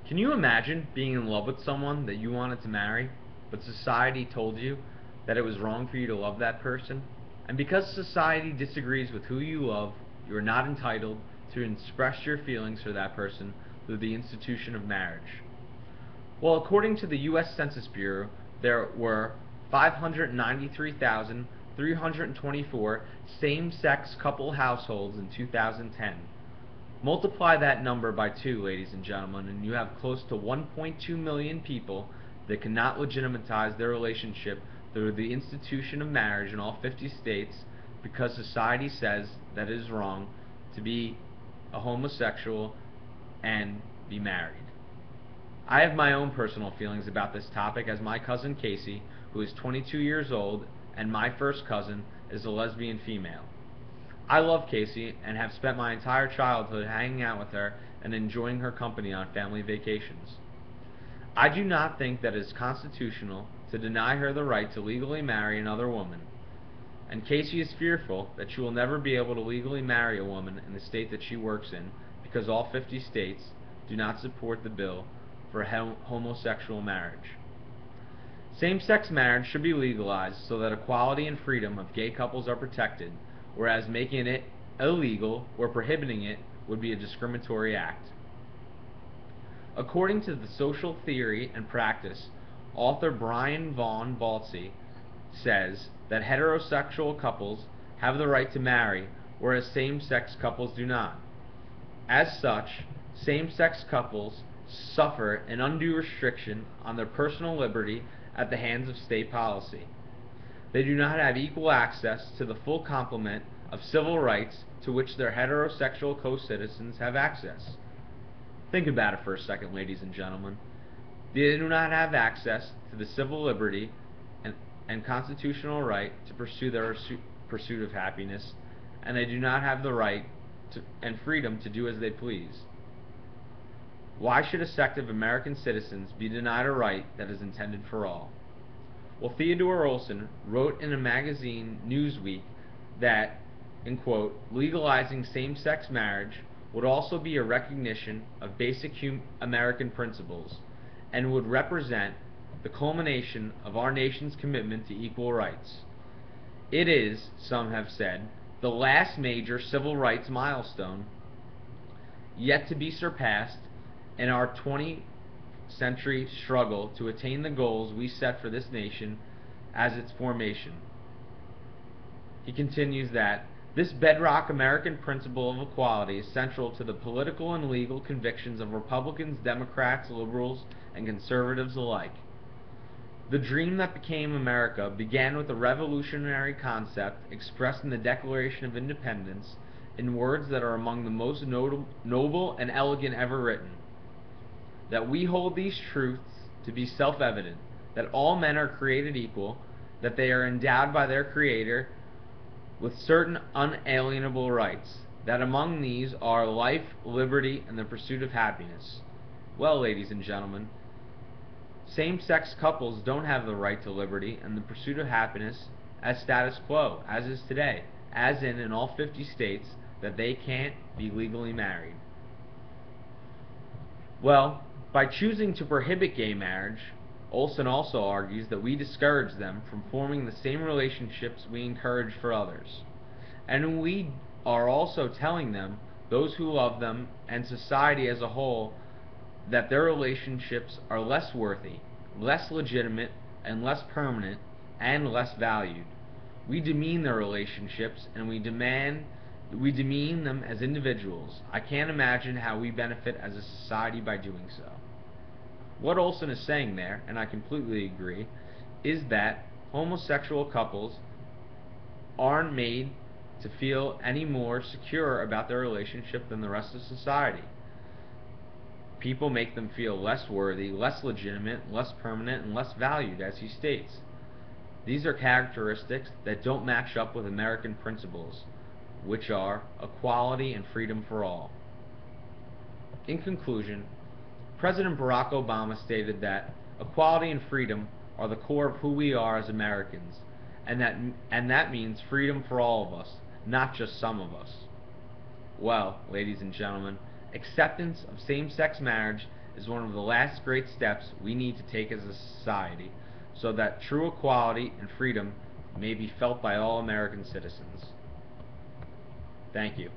Can you imagine being in love with someone that you wanted to marry, but society told you that it was wrong for you to love that person? And because society disagrees with who you love, you are not entitled to express your feelings for that person through the institution of marriage. Well, according to the U.S. Census Bureau, there were 593,324 same-sex couple households in 2010. Multiply that number by 2, ladies and gentlemen, and you have close to 1.2 million people that cannot legitimatize their relationship through the institution of marriage in all 50 states because society says that it is wrong to be a homosexual and be married. I have my own personal feelings about this topic, as my cousin Casey, who is 22 years old, and my first cousin is a lesbian female. I love Casey and have spent my entire childhood hanging out with her and enjoying her company on family vacations. I do not think that it is constitutional to deny her the right to legally marry another woman, and Casey is fearful that she will never be able to legally marry a woman in the state that she works in because all 50 states do not support the bill for homosexual marriage. Same-sex marriage should be legalized so that equality and freedom of gay couples are protected, whereas making it illegal or prohibiting it would be a discriminatory act. According to the Social Theory and Practice, author Brian Vaughan Baltzy says that heterosexual couples have the right to marry, whereas same-sex couples do not. As such, same-sex couples suffer an undue restriction on their personal liberty at the hands of state policy. They do not have equal access to the full complement of civil rights to which their heterosexual co-citizens have access. Think about it for a second, ladies and gentlemen. They do not have access to the civil liberty and constitutional right to pursue their pursuit of happiness, and they do not have the right and freedom to do as they please. Why should a sect of American citizens be denied a right that is intended for all? Well, Theodore Olson wrote in a magazine, Newsweek, that, in quote, legalizing same-sex marriage would also be a recognition of basic American principles and would represent the culmination of our nation's commitment to equal rights. It is, some have said, the last major civil rights milestone yet to be surpassed in our 20th century struggle to attain the goals we set for this nation as its formation. He continues that this bedrock American principle of equality is central to the political and legal convictions of Republicans, Democrats, liberals, and conservatives alike. The dream that became America began with a revolutionary concept expressed in the Declaration of Independence in words that are among the most noble and elegant ever written. That we hold these truths to be self-evident, that all men are created equal, that they are endowed by their Creator with certain unalienable rights, that among these are life, liberty, and the pursuit of happiness. Well, ladies and gentlemen, same-sex couples don't have the right to liberty and the pursuit of happiness as status quo, as is today, as in all 50 states, that they can't be legally married. Well, by choosing to prohibit gay marriage, Olson also argues that we discourage them from forming the same relationships we encourage for others. And we are also telling them, those who love them, and society as a whole, that their relationships are less worthy, less legitimate, and less permanent, and less valued. We demean their relationships, and we demean them as individuals. I can't imagine how we benefit as a society by doing so. What Olson is saying there, and I completely agree, is that homosexual couples aren't made to feel any more secure about their relationship than the rest of society. People make them feel less worthy, less legitimate, less permanent, and less valued, as he states. These are characteristics that don't match up with American principles, which are equality and freedom for all. In conclusion, President Barack Obama stated that equality and freedom are the core of who we are as Americans, and that means freedom for all of us, not just some of us. Well, ladies and gentlemen, acceptance of same-sex marriage is one of the last great steps we need to take as a society so that true equality and freedom may be felt by all American citizens. Thank you.